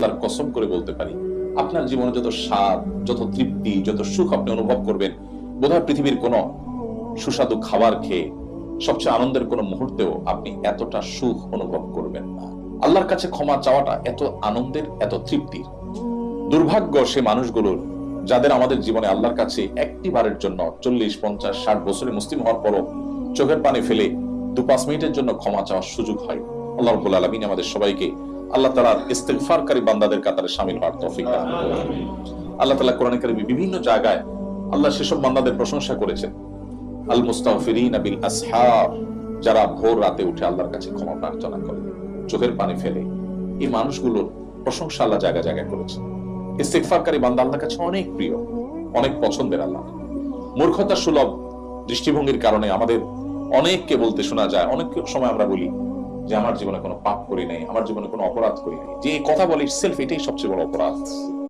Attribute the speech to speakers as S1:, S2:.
S1: তার কসম করে বলতে পারি, আপনার জীবনে যত স্বাদ, যত তৃপ্তি, যত সুখ আপনি অনুভব করবেন, বোধহয় পৃথিবীর কোন সুস্বাদু খাবার খেয়ে সবচেয়ে আনন্দের কোন মুহূর্তেও আপনি এতটা সুখ অনুভব করবেন না। আল্লাহর কাছে ক্ষমা চাওয়াটা এত আনন্দের, এত তৃপ্তির। দুর্ভাগ্য সে মানুষগুলোর যাদের আমাদের জীবনে আল্লাহর কাছে একটি বারের জন্য 40, 50, 60 বছরে মুসলিম হওয়ার পরও চোখের পানি ফেলে 2-5 মিনিটের জন্য ক্ষমা চাওয়ার সুযোগ হয়। আল্লাহ রাব্বুল আলামিন আমাদের সবাইকে আল্লাহ তাআলার ইস্তিগফারকারী বান্দাদের কাতারে শামিল হওয়ার তৌফিক দান করুন। আল্লাহ তাআলা কোরআনে কারিমে বিভিন্ন জায়গায় আল্লাহ সেসব বান্দাদের প্রশংসা করেছেন, আল মুস্তাগফিরিনা বিল আসহার, যারা ভোর রাতে উঠে আল্লাহর কাছে ক্ষমা প্রার্থনা করে, চোখের পানি ফেলে। এই মানুষগুলোর প্রশংসা আল্লাহ জায়গায় জায়গায় করেছেন। ইস্তিগফারকারী বান্দা আল্লাহর কাছে অনেক প্রিয়, অনেক পছন্দের। আল্লাহ মূর্খতা সুলভ দৃষ্টিভঙ্গির কারণে আমাদের অনেককে বলতে শোনা যায়, অনেক সময় আমরা বলি যে আমার জীবনে কোনো পাপ করি নাই, আমার জীবনে কোনো অপরাধ করি নাই। যে কথা বলি সেলফ, এটাই সবচেয়ে বড় অপরাধ।